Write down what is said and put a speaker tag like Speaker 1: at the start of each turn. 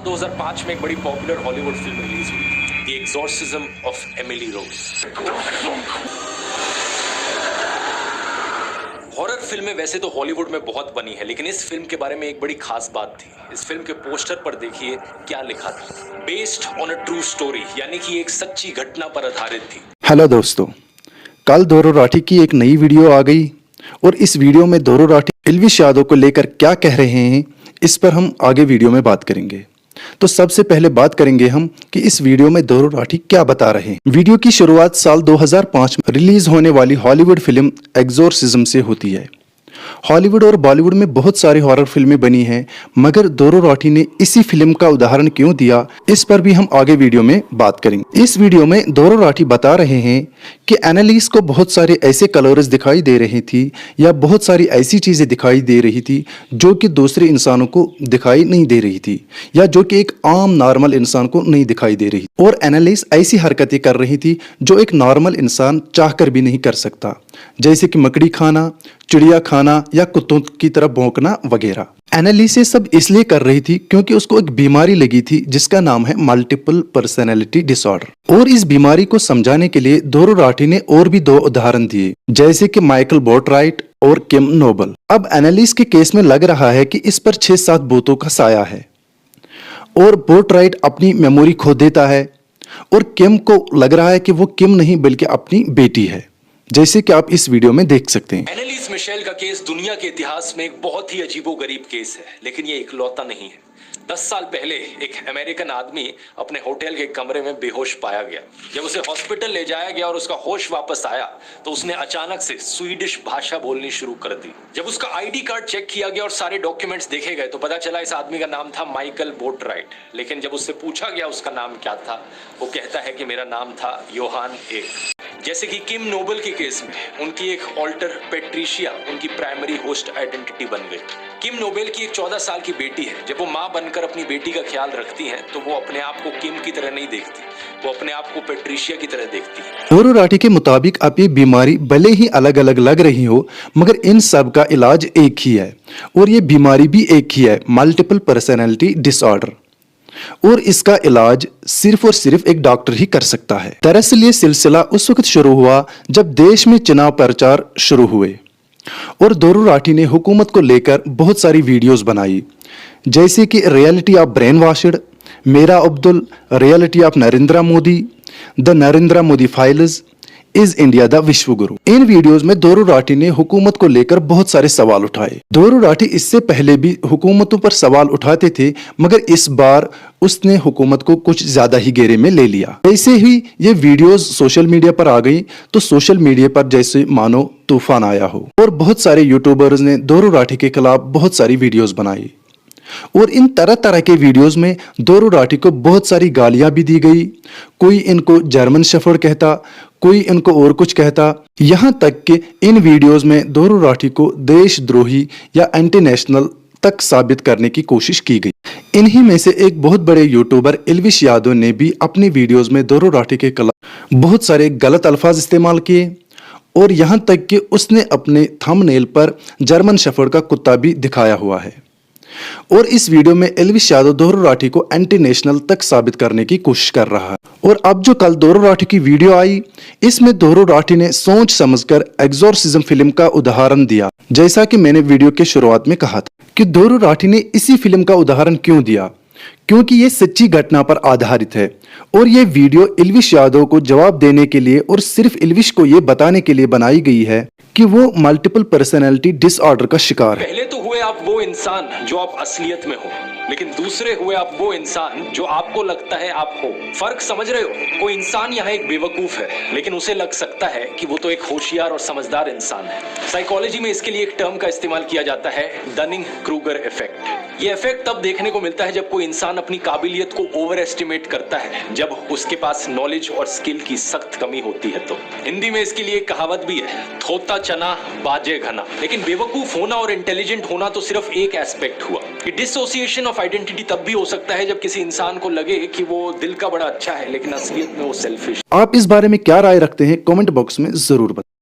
Speaker 1: 2005 में एक बड़ी पॉपुलर हॉलीवुड फिल्म रिलीज हुई थी, the exorcism of Emily Rose. Horror फिल्में वैसे तो हॉलीवुड में बहुत बनी है, लेकिन इस फिल्म के बारे में एक बड़ी खास बात थी। इस फिल्म के पोस्टर पर देखिए क्या लिखा था, based on a true story, यानी कि एक सच्ची घटना पर आधारित थी।
Speaker 2: हेलो दोस्तों, कल दोरो राठी की एक नई वीडियो आ गई और इस वीडियो में दोरो राठी एल्विश यादव को लेकर क्या कह रहे हैं इस पर हम आगे वीडियो में बात करेंगे। तो सबसे पहले बात करेंगे हम कि इस वीडियो में दोरो राठी क्या बता रहे हैं। वीडियो की शुरुआत साल 2005 में रिलीज होने वाली हॉलीवुड फिल्म एग्जॉर्सिज्म से होती है। हॉलीवुड और बॉलीवुड में बहुत सारी हॉरर फिल्में बनी हैं, मगर दोरो राठी ने इसी फिल्म का उदाहरण क्यों दिया, इस पर भी हम आगे वीडियो में बात करेंगे। इस वीडियो में दोरो राठी बता रहे हैं कि एनालिस को बहुत सारे ऐसे कलर्स दिखाई दे रही थी या बहुत सारी ऐसी चीजें दिखाई दे रही थी जो कि दूसरे इंसानों को दिखाई नहीं दे रही थी या जो कि एक आम नॉर्मल इंसान को नहीं दिखाई दे रही, और एनालिस ऐसी हरकतें कर रही थी जो एक नॉर्मल इंसान चाहकर भी नहीं कर सकता, जैसे कि मकड़ी खाना, चिड़िया खाना या कुत्तों की तरफ भौंकना वगैरह। एनालिस ये सब इसलिए कर रही थी क्योंकि उसको एक बीमारी लगी थी जिसका नाम है मल्टीपल पर्सनैलिटी डिसऑर्डर। और इस बीमारी को समझाने के लिए दोरो राठी ने और भी 2 उदाहरण दिए, जैसे कि माइकल बोर्टराइट और किम नोबल। अब एनालिस के केस में लग रहा है कि इस पर 6-7 भूतों का साया है और बोर्टराइट अपनी मेमोरी खो देता है, और किम को लग रहा है कि वो किम नहीं बल्कि अपनी बेटी है, जैसे कि आप इस वीडियो में देख सकते हैं।
Speaker 1: एनालिस मिशेल का केस दुनिया के इतिहास में एक बहुत ही अजीबोगरीब केस है, लेकिन ये इकलौता नहीं है। 10 साल पहले एक अमेरिकन आदमी अपने होटल के कमरे में बेहोश पाया गया। जब उसे हॉस्पिटल ले जाया गया और उसका होश वापस आया तो उसने अचानक से स्वीडिश भाषा बोलनी शुरू कर दी। जब उसका आईडी कार्ड चेक किया गया और सारे डॉक्यूमेंट्स देखे गए तो पता चला इस आदमी का नाम था माइकल बोर्टराइट। लेकिन जब उससे पूछा गया उसका नाम क्या था, वो कहता है कि मेरा नाम था योहान एक। जैसे कि किम नोबल के केस में उनकी एक ऑल्टर पेट्रिशिया उनकी प्राइमरी होस्ट आइडेंटिटी बन गई। किम नोबेल की एक 14 साल की बेटी है। जब वो मां बनकर अपनी बेटी का ख्याल रखती हैं तो वो अपने आप को किम की तरह नहीं देखती, वो अपने आप को पेट्रिशिया की तरह देखती है।
Speaker 2: दोरो राठी के मुताबिक अब ये बीमारी भले ही अलग अलग लग रही हो, मगर इन सब का इलाज एक ही है और ये बीमारी भी एक ही है, मल्टीपल पर्सनैलिटी डिसऑर्डर। और इसका इलाज सिर्फ और सिर्फ एक डॉक्टर ही कर सकता है। दरअसल ये सिलसिला उस वक्त शुरू हुआ जब देश में चुनाव प्रचार शुरू हुए और दोरो राठी ने हुकूमत को लेकर बहुत सारी वीडियोस बनाई, जैसे कि रियलिटी ऑफ ब्रेन वॉशड, मेरा Abdul, reality of Narendra Modi, the Narendra Modi files, is India the विश्व गुरु। इन वीडियोस में दोरो राठी ने हुकूमत को लेकर बहुत सारे सवाल उठाए। दोरो राठी इससे पहले भी हुकूमतों पर सवाल उठाते थे, मगर इस बार उसने हुकूमत को कुछ ज्यादा ही घेरे में ले लिया। जैसे ही ये वीडियोस सोशल मीडिया पर आ गई तो सोशल मीडिया पर जैसे मानो तूफान आया हो और बहुत सारे यूट्यूबर्स ने दोरो राठी के खिलाफ बहुत सारी वीडियोस बनाई और इन तरह तरह के वीडियोस में दोरो राठी को बहुत सारी गालियां भी दी गई। कोई इनको जर्मन शेफर्ड कहता, कोई इनको और कुछ कहता, यहाँ तक कि इन वीडियोस में दोरो राठी को देशद्रोही या एंटी नेशनल तक साबित करने की कोशिश की गई। इन्हीं में से एक बहुत बड़े यूट्यूबर एल्विश यादव ने भी अपनी वीडियोस में दोरो राठी के खिलाफ बहुत सारे गलत अल्फाज इस्तेमाल किए और यहाँ तक कि उसने अपने थंबनेल पर जर्मन शेफर्ड का कुत्ता भी दिखाया हुआ है। और इस वीडियो में एल्विश यादव दोरो राठी को एंटी नेशनल तक साबित करने की कोशिश कर रहा है। और अब जो कल दोरो राठी की वीडियो आई, इसमें दोरो राठी ने सोच समझकर एग्जॉर्सिज्म फिल्म का उदाहरण दिया। जैसा कि मैंने वीडियो के शुरुआत में कहा था कि दोरो राठी ने इसी फिल्म का उदाहरण क्यों दिया, क्योंकि ये सच्ची घटना पर आधारित है और ये वीडियो एल्विश यादव को जवाब देने के लिए और सिर्फ एल्विश को ये बताने के लिए बनाई गई है कि वो मल्टीपल पर्सनैलिटी डिसऑर्डर का शिकार है।
Speaker 1: पहले तो हुए आप वो इंसान जो आप असलियत में हो, लेकिन दूसरे हुए आप वो इंसान जो आपको लगता है आप हो। फर्क समझ रहे हो? कोई इंसान यहाँ एक बेवकूफ है, लेकिन उसे लग सकता है कि वो तो एक होशियार और समझदार इंसान है। साइकोलॉजी में इसके लिए एक टर्म का इस्तेमाल किया जाता है, डनिंग क्रूगर इफेक्ट। ये इफेक्ट तब देखने को मिलता है जब कोई इंसान अपनी काबिलियत को ओवर एस्टिमेट करता है, जब उसके पास नॉलेज और स्किल की सख्त कमी होती है। तो हिंदी में इसके लिए एक कहावत भी है, थोता चना बाजे घना। लेकिन बेवकूफ होना और इंटेलिजेंट होना तो सिर्फ एक एस्पेक्ट हुआ। डिसोसिएशन ऑफ आइडेंटिटी तब भी हो सकता है जब किसी इंसान को लगे कि वो दिल का बड़ा अच्छा है, लेकिन असलियत में वो सेल्फिश।
Speaker 2: आप इस बारे में क्या राय रखते हैं? कमेंट बॉक्स में जरूर बताएं।